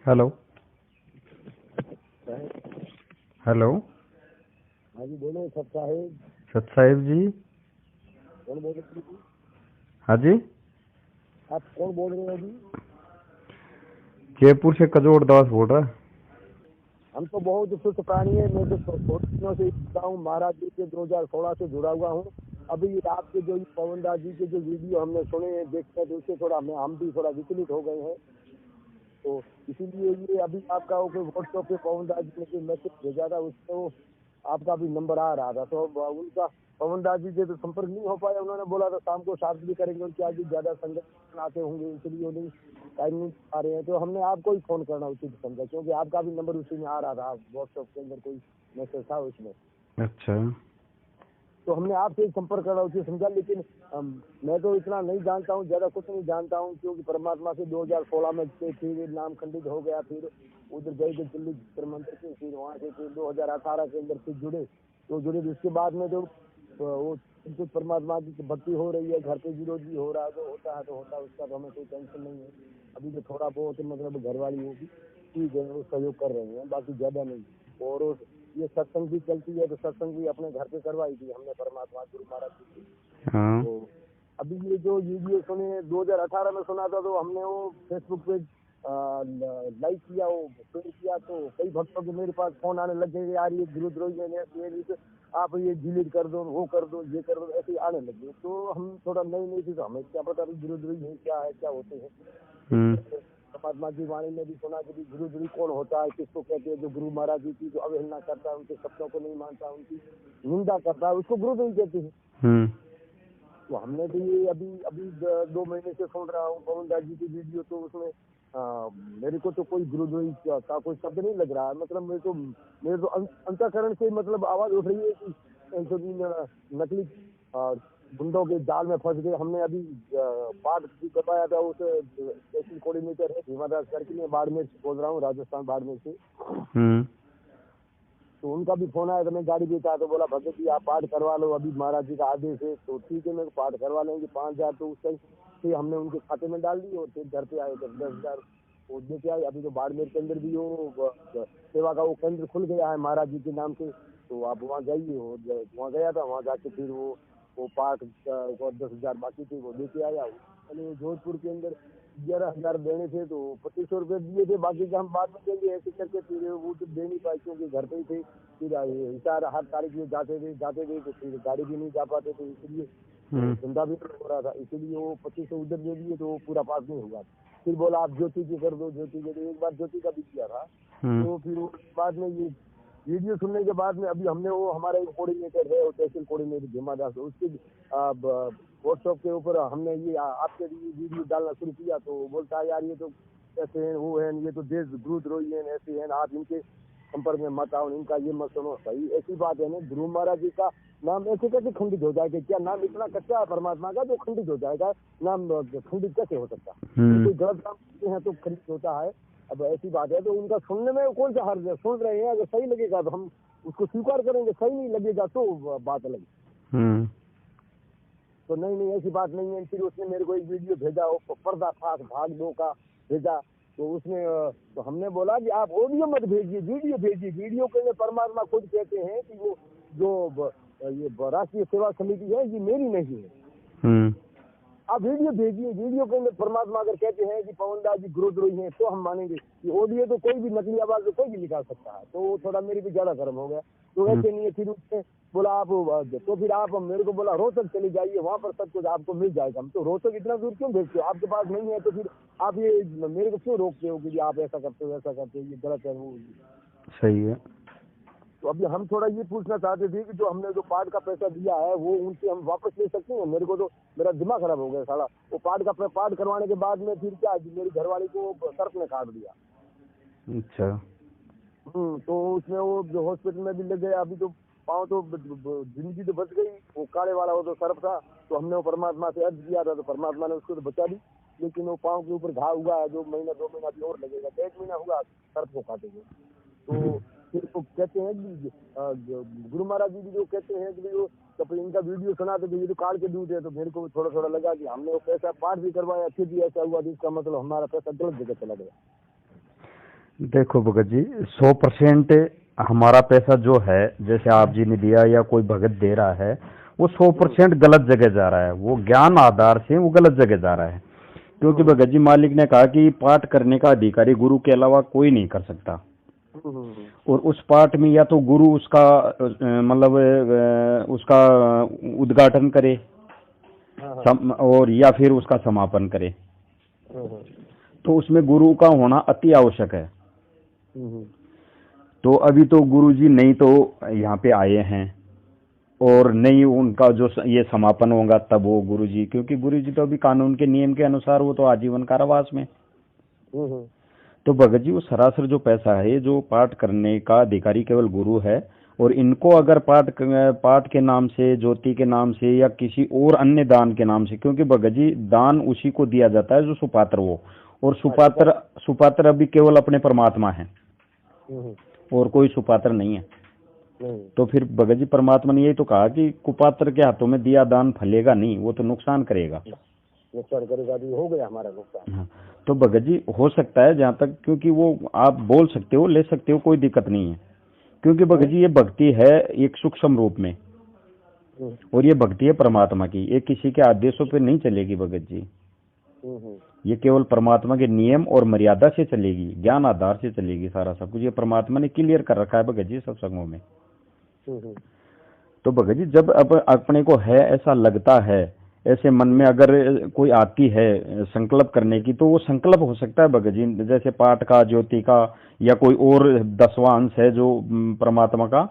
Hello. Hello. हाँ जी बोलो सब साहेब। सत साहिब जी। कौन बोल रहे हैं? हाँ जी। आप कौन बोल रहे हो अभी? जयपुर से कजोड़ दास बोल रहा। हम तो बहुत सुस्त प्राणी है। मैं तो थोड़े दिनों से जुड़ा हूँ, महाराज जी के 2016 से जुड़ा हुआ हूँ। अभी ये आपके जो पवन दास जी के जो वीडियो हमने सुने हैं देखते हैं तो उससे थोड़ा हम भी थोड़ा विचलित हो गए हैं। तो इसीलिए ये अभी आपका वो व्हाट्सएप पे पवन दास जी ने कोई मैसेज भेजा था, उसको आपका भी नंबर आ रहा था। तो अब उनका पवन दास जी से तो संपर्क नहीं हो पाया। उन्होंने बोला था शाम को शादी भी करेंगे, उनके आगे ज्यादा संगठन आते होंगे इसलिए वो नहीं टाइम नहीं आ रहे हैं। तो हमने आपको ही फोन करना उचित समझा क्योंकि आपका भी नंबर उसी में आ रहा था, व्हाट्सएप के अंदर कोई मैसेज था उसमें। अच्छा। तो हमने आपसे ही संपर्क करना उचित समझा। लेकिन मैं तो इतना नहीं जानता हूँ, ज्यादा कुछ नहीं जानता हूँ क्योंकि परमात्मा से 2016 में फिर नाम खंडित हो गया, फिर उधर गए थे दिल्ली मंदिर के, फिर वहाँ से फिर 2018 के अंदर फिर जुड़े। तो जुड़े तो उसके बाद में जो वो कुछ परमात्मा की भक्ति हो रही है, घर पे विरोध भी हो रहा है, जो होता है तो होता है, उसका तो हमें कोई टेंशन नहीं है। अभी तो थोड़ा बहुत मतलब घर वाली वो भी ठीक है, वो सहयोग कर रहे हैं, बाकी ज्यादा नहीं। और ये सत्संग भी चलती है तो सत्संग भी अपने घर पे करवाई थी हमने परमात्मा गुरु महाराज जी की। हाँ। तो अभी ये जो वीडियो सुने 2018 में सुना था तो हमने वो फेसबुक पे लाइक किया, वो शेयर किया, तो कई भक्तों के मेरे पास फोन आने लग गए, यार ये विरोधद्रोही है, आप ये डिलीट कर दो, वो कर दो, ये कर दो, ऐसे ही आने लगे। तो हम थोड़ा नई नई थी तो हमें क्या पता विरोधद्रोही है क्या होते हैं। हम्म। तो परमात्मा की वाणी में भी सुना कि गुरुद्रोही कौन होता है, किसको कहते हैं, जो गुरु महाराज जी की जो अवहेलना करता है, उनके शब्दों को नहीं मानता, उनकी निंदा करता है, उसको गुरुद्रोही कहते हैं। हम्म। तो हमने भी ये अभी अभी 2 महीने से सुन रहा हूँ पवन दास जी की वीडियो। तो उसमें मेरे को तो कोई गुरुद्रोही का कोई शब्द नहीं लग रहा है। मतलब मेरे तो अंतःकरण से मतलब आवाज उठ रही है कि नकली गुंडों के जाल में फंस गए। हमने अभी पाठ भी करवाया था, उस स्टेशन कोऑर्डिनेटर है भीमादास करके, मैं बाड़मेर से बोल रहा हूँ, राजस्थान बाड़मेर से। हम्म। तो उनका भी फोन आया तो मैं गाड़ी भी था तो बोला भगत जी आप पाठ करवा लो, अभी महाराज जी का आदेश है। तो ठीक है, मैं पाठ करवा लेंगे 5,000। तो उस टाइम से हमने उनके खाते में डाल दी और फिर घर पे आए 10,000 वो देके आए। अभी तो बाड़मेर के अंदर भी वो सेवा का वो केंद्र खुल गया है महाराज जी के नाम से, तो आप वहाँ जाइए। और वहाँ गया था, वहाँ जाके फिर वो पाठ 10,000 बाकी थे वो लेके आया। पहले जोधपुर के अंदर 11,000 देने थे तो 2,500 रुपये दिए थे, बाकी का हम बाद में देंगे ऐसे करके। फिर वो तो दे नहीं पाए क्योंकि घर पे ही थे। फिर हिसार हर तारीख में जाते थे तो फिर गाड़ी भी नहीं जा पाते थे, इसलिए तो धंधा भी नहीं हो रहा था, इसीलिए वो 2,500 उधर दे दिए तो वो पूरा पास नहीं हुआ। फिर बोला आप ज्योति की कर दो, ज्योति के, तो एक बार ज्योति का भी किया था। हम्म। तो फिर बाद में ये वीडियो सुनने के बाद में अभी हमने वो हमारा एक कोऑर्डिनेटर है, वो तहसील कोऑर्डिनेटर भीमादास, उसके व्हाट्सएप के ऊपर हमने ये आपके लिए वीडियो डालना शुरू किया। तो वो बोलता है यार ये तो ऐसे हैं, वो हैं, ये तो देश द्रोही हैं, ऐसे हैं, आप इनके संपर्क में मत आओ, इनका ये मत सुनो। सही ऐसी बात है ना, गुरु महाराज जी का नाम ऐसे कैसे खंडित हो जाएगा? क्या नाम इतना कच्चा है परमात्मा का जो खंडित हो जाएगा? नाम खंडित कैसे हो सकता? कोई गलत काम करते हैं तो खंडित होता है। अब ऐसी बात है तो उनका सुनने में कौन सा हर्ज है? सुन रहे हैं, अगर सही लगेगा तो हम उसको स्वीकार करेंगे, सही नहीं लगेगा तो बात अलग। तो नहीं ऐसी बात नहीं है। फिर उसने मेरे को एक वीडियो भेजा, वो पर्दाफाश भाग 2 का भेजा। तो उसमें तो हमने बोला कि आप ऑडियो मत भेजिए, वीडियो भेजिए। वीडियो के लिए परमात्मा खुद कहते हैं कि वो जो ये राष्ट्रीय सेवा समिति है ये मेरी नहीं है, आप वीडियो भेजिए। वीडियो के अंदर परमात्मा अगर कहते हैं कि पवन दास जी गुरुद्रोही हैं तो हम मानेंगे। कि ऑडियो तो कोई भी नकली आवाज तो कोई भी निकाल सकता है। तो थोड़ा मेरे भी ज्यादा गर्म हो गया। तो ऐसे नहीं है। फिर उसने बोला आप तो फिर आप मेरे को बोला रोहतक चले जाइए, वहां पर सब कुछ आपको मिल जाएगा। हम तो रोहतक इतना दूर क्यों भेजते हो? आपके पास नहीं है तो फिर आप ये मेरे को क्यों रोकते हो कि आप ऐसा करते हो ऐसा करते हो, ये गलत है वो सही है। तो अभी हम थोड़ा ये पूछना चाहते थे कि जो हमने जो पार्ट का पैसा दिया है वो उनसे हम वापस ले सकते हैं? मेरे को तो मेरा दिमाग खराब हो गया साला। वो पार्ट करवाने के बाद में फिर क्या मेरी घरवाली को सर्प ने काट दिया। अच्छा। तो उसमें वो जो हॉस्पिटल में भी ले गए। अभी तो पाँव तो जिंदगी तो बच गई, वो काले वाला वो तो सर्प था। तो हमने वो परमात्मा से अर्ज किया था तो परमात्मा ने उसको तो बचा दी, लेकिन वो पाँव के ऊपर घाव हुआ है, जो महीना 2 महीना भी और लगेगा, 1.5 महीना हुआ सर्प को काटेंगे। तो फिर वो कहते हैं कि गुरु महाराज जी भी जो कहते हैं कि वो तो इनका वीडियो सुना तो ये तो काल के दूध है। तो मेरे को थोड़ा थोड़ा लगा कि हमने वो पैसा पाठ भी करवाया फिर भी ऐसा हुआ, जिसका मतलब हमारा पैसा गलत जगह चला गया। देखो भगत जी, 100% हमारा पैसा जो है, जैसे आप जी ने दिया या कोई भगत दे रहा है, वो 100% गलत जगह जा रहा है। वो ज्ञान आधार से वो गलत जगह जा रहा है। क्योंकि भगत जी मालिक ने कहा कि पाठ करने का अधिकारी गुरु के अलावा कोई नहीं कर सकता। और उस पाठ में या तो गुरु उसका मतलब उसका उद्घाटन करे और या फिर उसका समापन करे। तो उसमें गुरु का होना अति आवश्यक है। तो अभी तो गुरुजी नहीं तो यहाँ पे आए हैं और नहीं उनका जो ये समापन होगा तब वो गुरुजी, क्योंकि गुरुजी तो अभी कानून के नियम के अनुसार वो तो आजीवन कारावास में। तो भगत जी वो सरासर जो पैसा है, जो पाठ करने का अधिकारी केवल गुरु है, और इनको अगर पाठ के नाम से, ज्योति के नाम से या किसी और अन्य दान के नाम से, क्योंकि भगत जी दान उसी को दिया जाता है जो सुपात्र हो, और सुपात्र अभी केवल अपने परमात्मा है और कोई सुपात्र नहीं है। तो फिर भगत जी परमात्मा ने यही तो कहा कि कुपात्र के हाथों में दिया दान फलेगा नहीं, वो तो नुकसान करेगा। नुकसान करेगा, भी हो गया हमारा नुकसान। हाँ, तो भगत जी हो सकता है जहाँ तक, क्योंकि वो आप बोल सकते हो, ले सकते हो, कोई दिक्कत नहीं है। क्योंकि भगत जी ये भक्ति है एक सूक्ष्म रूप में, और ये भक्ति है परमात्मा की, ये किसी के आदेशों पे नहीं चलेगी भगत जी। ये केवल परमात्मा के नियम और मर्यादा से चलेगी, ज्ञान आधार से चलेगी, सारा सब कुछ ये परमात्मा ने क्लियर कर रखा है भगत जी सत्संगों में। तो भगत जी जब अब अपने को है ऐसा लगता है, ऐसे मन में अगर कोई आती है संकल्प करने की, तो वो संकल्प हो सकता है भगत जी, जैसे पाठ का, ज्योति का, या कोई और 10वां अंश है जो परमात्मा का,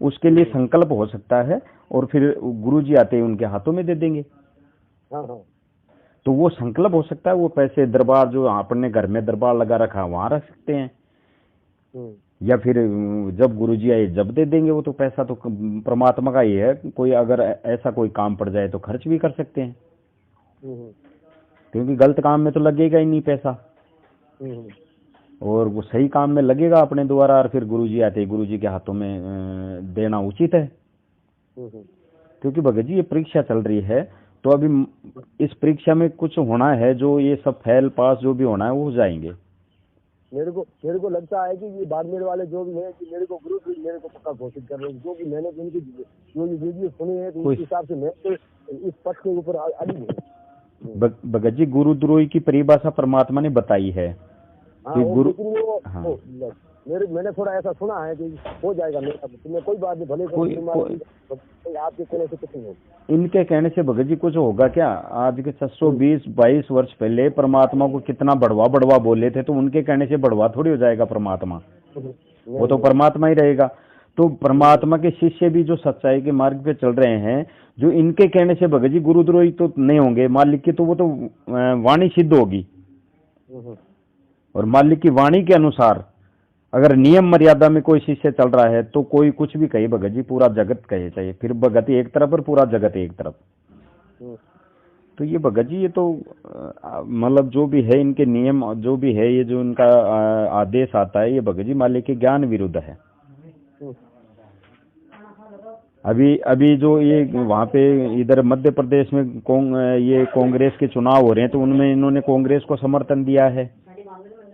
उसके लिए संकल्प हो सकता है, और फिर गुरु जी आते हैं उनके हाथों में दे देंगे। तो वो संकल्प हो सकता है। वो पैसे दरबार जो आपने घर में दरबार लगा रखा है वहां रख सकते हैं, या फिर जब गुरुजी आए जब दे देंगे। वो तो पैसा तो परमात्मा का ही है, कोई अगर ऐसा कोई काम पड़ जाए तो खर्च भी कर सकते हैं, क्योंकि गलत काम में तो लगेगा ही नहीं पैसा, और वो सही काम में लगेगा अपने द्वारा, और फिर गुरुजी आते, गुरुजी के हाथों में देना उचित है। क्योंकि भगत जी ये परीक्षा चल रही है, तो अभी इस परीक्षा में कुछ होना है, जो ये सब फेल पास जो भी होना है वो हो जाएंगे। मेरे को लगता है कि ये बाड़मेर वाले जो भी है, कि मेरे को गुरु जी मेरे को पक्का घोषित कर रहे हैं, क्योंकि मैंने उनकी जो ये वीडियो सुनी है, तो उस हिसाब से मैं तो इस पक्ष के ऊपर अड़ी हूँ। भगत जी गुरुद्रोही की परिभाषा परमात्मा ने बताई है कि गुरु, मैंने थोड़ा ऐसा सुना है कि हो जाएगा मेरा, तुम्हें कोई बात नहीं, भले आपके कहने से कुछ नहीं होगा। इनके कहने से भगत जी कुछ होगा क्या? आज के 620-22 वर्ष पहले परमात्मा को कितना बढ़वा बोले थे, तो उनके कहने से बढ़वा थोड़ी हो जाएगा परमात्मा, वो तो परमात्मा ही रहेगा। तो परमात्मा के शिष्य भी जो सच्चाई के मार्ग पे चल रहे हैं, जो इनके कहने से भगत जी गुरुद्रोही तो नहीं होंगे, मालिक की तो वो तो वाणी सिद्ध होगी, और मालिक की वाणी के अनुसार अगर नियम मर्यादा में कोई शिष्य चल रहा है, तो कोई कुछ भी कहे भगत जी, पूरा जगत कहे, चाहिए फिर भगत एक तरफ और पूरा जगत एक तरफ। तो ये भगत जी ये तो मतलब जो भी है इनके नियम, जो भी है ये जो इनका आदेश आता है, ये भगत जी मालिक के ज्ञान विरुद्ध है। अभी जो ये वहाँ पे इधर मध्य प्रदेश में ये कांग्रेस के चुनाव हो रहे हैं, तो उनमें इन्होंने कांग्रेस को समर्थन दिया है।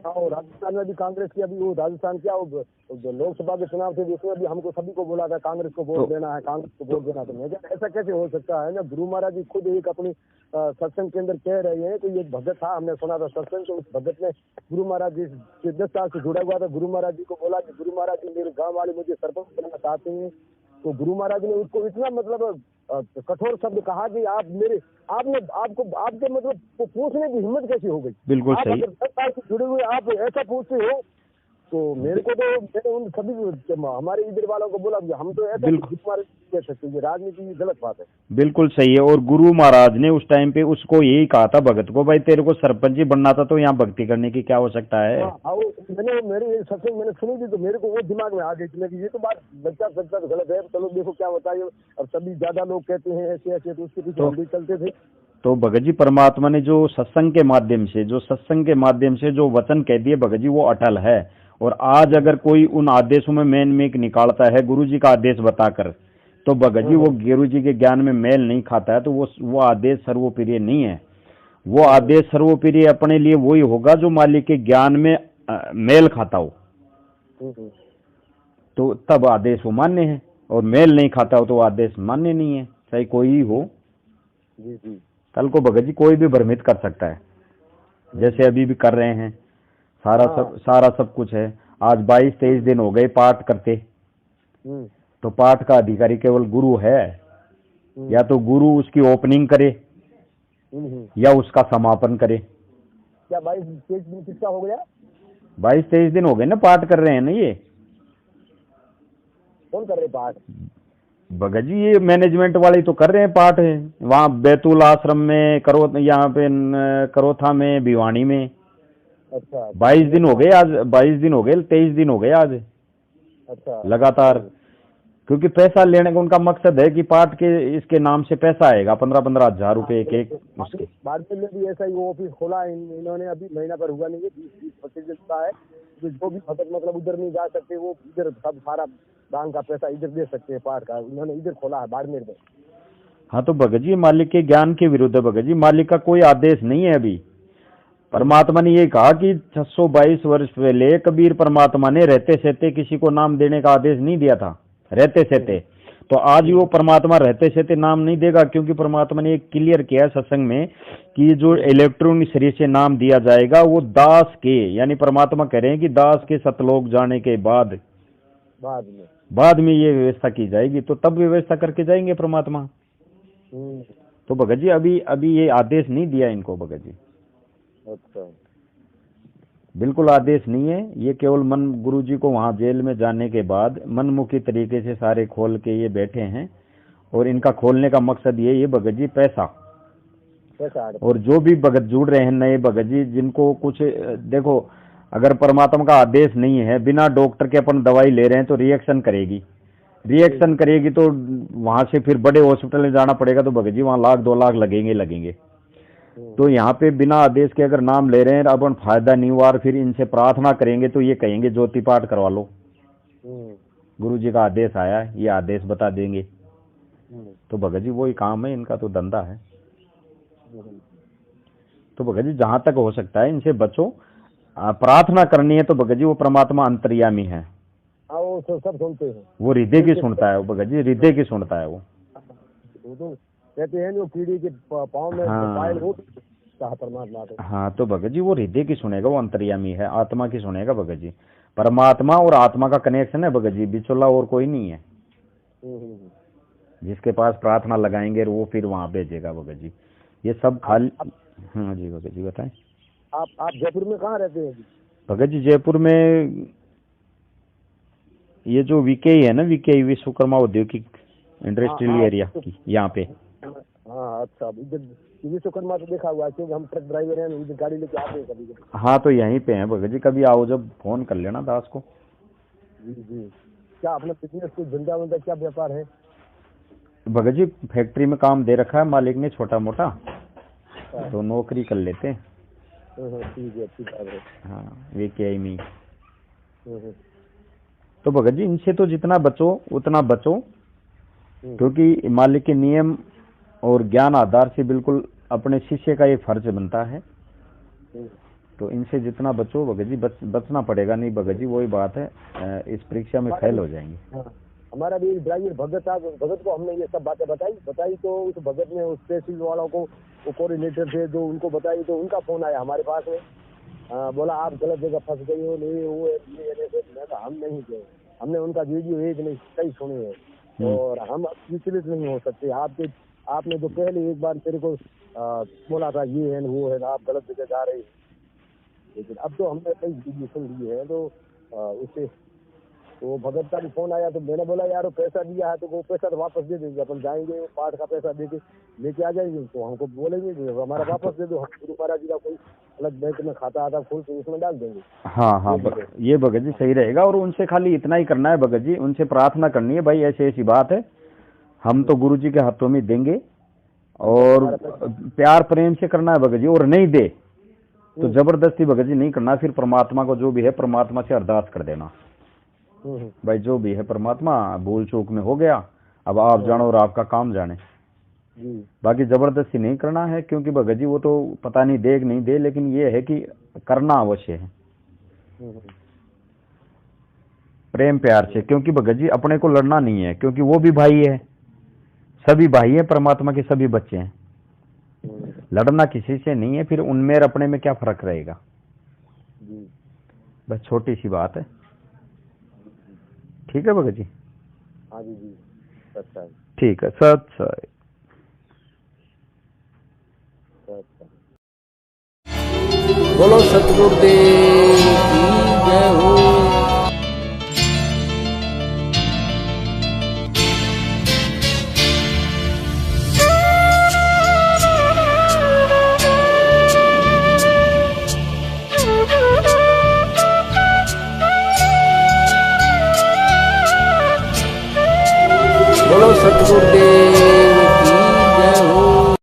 और राजस्थान में भी कांग्रेस की, अभी वो राजस्थान क्या वो लोकसभा के चुनाव थे, जिसमें भी हमको सभी को बोला था कांग्रेस को वोट देना है, कांग्रेस को वोट देना। तो मैं ऐसा कैसे हो सकता है ना? गुरु महाराज जी खुद एक अपनी सत्संग के अंदर कह रहे हैं, कोई एक भगत था, हमने सुना था सत्संग, तो उस भगत ने गुरु महाराज जी 10 साल से जुड़ा हुआ था, गुरु महाराज जी को बोला कि गुरु महाराज जी मेरे गाँव वाले मुझे सरपंच बनना चाहते हैं। तो गुरु महाराज ने उसको इतना मतलब कठोर शब्द कहा कि आपके मतलब पूछने की हिम्मत कैसी हो गई? बिल्कुल सही। 10 साल से जुड़े हुए आप ऐसा पूछते हो। तो मेरे को तो मैंने उन सभी हमारे इधर वालों को बोला हम तो ऐसा कह सकते हैं, राजनीति गलत बात है। बिल्कुल सही है। और गुरु महाराज ने उस टाइम पे उसको यही कहा था भगत को, भाई तेरे को सरपंच ही बनना था, तो यहाँ भक्ति करने की क्या आवश्यकता है। मेरी सत्संग मैंने सुनी थी, तो मेरे को वो दिमाग में आ गई कि ये तो बात बच्चा सकता तो गलत है, चलो देखो क्या होता है। और सभी ज्यादा लोग कहते हैं ऐसे ऐसे, तो उसके पीछे हम भी चलते थे। तो भगत जी परमात्मा ने जो सत्संग के माध्यम से जो वचन कह दिए भगत जी, वो अटल है। और आज अगर कोई उन आदेशों में मेक निकालता है गुरु जी का आदेश बताकर, तो भगत जी वो गुरु जी के ज्ञान में मेल नहीं खाता है, तो वो आदेश सर्वोप्रिय नहीं है। वो आदेश सर्वोप्रिय अपने लिए वही होगा जो मालिक के ज्ञान में मेल खाता हो हम्म, तो तब आदेश वो मान्य है, और मेल नहीं खाता हो तो आदेश मान्य नहीं है, चाहे कोई ही हो। जी जी। कल को भगत जी कोई भी भ्रमित कर सकता है, जैसे अभी भी कर रहे हैं। हाँ। सारा सब कुछ है। आज 22-23 दिन हो गए पाठ करते, हम्म तो पाठ का अधिकारी केवल गुरु है, हम्म या तो गुरु उसकी ओपनिंग करे हम्म। या उसका समापन करे। क्या 22-23 दिन किसका हो गया? 22-23 दिन हो गए ना पाठ कर रहे हैं ना ये कौन कर रहे पाठ? भगत जी, ये मैनेजमेंट वाले तो कर रहे हैं पाठ है, वहाँ बैतूल आश्रम में करो, यहाँ पे करोथा में, भिवानी में। अच्छा 22 दिन हो गए आज, 22 दिन हो गए, 23 दिन हो गए आज अच्छा। लगातार। क्योंकि पैसा लेने का उनका मकसद है कि पाठ के इसके नाम से पैसा आएगा, 15-15 हजार रुपए एक उसके। बाड़मेर में भी ऐसा ही वो ऑफिस खोला है इन्होंने, अभी महीना भर हुआ नहीं है, 20-25 दिन का है। तो जो भी भगत मतलब उधर नहीं जा सकते, वो इधर सब सारा दान का पैसा इधर दे सकते हैं पाठ का, उन्होंने इधर खोला है बाड़मेर में। हाँ तो भगत जी मालिक के ज्ञान के विरुद्ध है भगत जी, मालिक का कोई आदेश नहीं है अभी। परमात्मा ने ये कहा कि 622 वर्ष पहले कबीर परमात्मा ने रहते सहते किसी को नाम देने का आदेश नहीं दिया था, रहते सहते। तो आज भी वो परमात्मा रहते सहते नाम नहीं देगा, क्योंकि परमात्मा ने एक क्लियर किया है सत्संग में कि जो इलेक्ट्रॉनिक शरीर से नाम दिया जाएगा वो दास के, यानी परमात्मा कह रहे हैं कि दास के सतलोक जाने के बाद बाद में ये व्यवस्था की जाएगी, तो तब व्यवस्था करके जाएंगे परमात्मा। तो भगत जी अभी अभी ये आदेश नहीं दिया इनको भगत जी। अच्छा। बिल्कुल आदेश नहीं है, ये केवल मन गुरु जी को वहां जेल में जाने के बाद मनमुखी तरीके से सारे खोल के ये बैठे हैं, और इनका खोलने का मकसद ये भगत जी पैसा। और जो भी भगत जुड़ रहे हैं नए भगत जी, जिनको कुछ देखो, अगर परमात्मा का आदेश नहीं है, बिना डॉक्टर के अपन दवाई ले रहे हैं तो रिएक्शन करेगी, तो वहां से फिर बड़े हॉस्पिटल में जाना पड़ेगा, तो भगत जी वहां 1-2 लाख लगेंगे। तो यहाँ पे बिना आदेश के अगर नाम ले रहे हैं अपन फायदा नहीं हुआ, और फिर इनसे प्रार्थना करेंगे तो ये कहेंगे ज्योति पाठ करवा लो, गुरु जी का आदेश आया है, ये आदेश बता देंगे। तो भगत जी वही काम है इनका, तो धंधा है। तो भगत जी जहां तक हो सकता है इनसे बचो, प्रार्थना करनी है तो भगत जी वो परमात्मा अंतर्यामी है, वो सब सुनते हैं, वो हृदय की सुनता है, वो भगत जी हृदय की सुनता है वो। कहते हैं जो कीड़ी के पाँव में पायल हो परमात्मा को। हाँ तो भगत जी वो हृदय की सुनेगा, वो अंतर्यामी है, आत्मा की सुनेगा भगत जी। परमात्मा और आत्मा का कनेक्शन है भगत जी, बिचौला और कोई नहीं है। जिसके पास प्रार्थना लगाएंगे वो फिर वहां भेजेगा भगत जी। ये सब खाली। हाँ जी भगत जी बताएं। आप जयपुर में कहाँ रहते हैं भगत जी? जयपुर में ये जो वीके है ना, वीके विश्वकर्मा औद्योगिक इंडस्ट्रियल एरिया की, यहाँ पे। हाँ अच्छा, विश्वकर्मा तो देखा हुआ है, क्योंकि हम ट्रक ड्राइवर हैं, इधर गाड़ी लेके आते हैं कभी। हाँ तो यहीं पे हैं भगत जी, कभी आओ जब फोन कर लेना दास को। जी जी। क्या अपना बिजनेस कोई धंधा वंधा क्या व्यापार है? भगत जी फैक्ट्री में काम दे रखा है मालिक ने छोटा मोटा, तो नौकरी कर लेते हैं। ठीक है, अच्छी बात है। हाँ वीके में। तो भगत जी इनसे तो जितना बचो उतना बचो, क्योंकि मालिक के नियम और ज्ञान आधार से बिल्कुल अपने शिष्य का ये फर्ज बनता है। तो इनसे जितना बचो भगत जी, बचना पड़ेगा, नहीं भगत जी वही बात है, इस परीक्षा में फेल हो जाएंगे। हमारा भी ड्राइवर भगत था, भगत को हमने ये सब बातें बताई तो उस भगत ने उस तहसील वालों को, वो कोऑर्डिनेटर थे जो, उनको बताई, तो उनका फोन आया हमारे पास में। बोला आप गलत जगह फंस गई हो, नहीं वो मैं कहा हम नहीं गए, हमने उनका वीडियो एक नहीं कई सुने हैं, और हम विचलित नहीं हो सकते। आपने जो पहले एक बार मेरे को बोला था ये है वो है, आप गलत जगह जा रहे हैं, लेकिन अब तो हमने कई वीडियो सुन लिए है। तो उससे तो भगत का भी फोन आया, तो मैंने बोला यार वो पैसा दिया है तो वो पैसा तो वापस दे देंगे, अपन जाएंगे पाठ का पैसा देके लेके आ जाएंगे, तो हमको बोलेंगे हमारा वापस दे दो, हम गुरु महाराज जी का कोई अलग बैंक में खाता आता खोल के उसमें डाल देंगे। हाँ ये भगत जी सही रहेगा। और उनसे खाली इतना ही करना है भगत जी, उनसे प्रार्थना करनी है, भाई ऐसी ऐसी बात है, हम तो गुरु जी के हाथों में देंगे, और प्यार प्रेम से करना है भगत जी। और नहीं दे तो जबरदस्ती भगत जी नहीं करना, फिर परमात्मा को जो भी है परमात्मा से अरदास कर देना, भाई जो भी है परमात्मा भूल चूक में हो गया, अब आप जानो और आपका काम जाने। बाकी जबरदस्ती नहीं करना है, क्योंकि भगत जी वो तो पता नहीं दे नहीं दे, लेकिन ये है कि करना अवश्य है। प्रेम प्यार से, क्योंकि भगत जी अपने को लड़ना नहीं है, क्योंकि वो भी भाई है, सभी भाई है, परमात्मा के सभी बच्चे हैं। लड़ना किसी से नहीं है, फिर उनमें और अपने में क्या फर्क रहेगा। बस छोटी सी बात है। ठीक है भगत जी। हाँ जी जी, अच्छा है, ठीक है, सत साई। अच्छा। बोलो सतगुरुदेव की जय हो।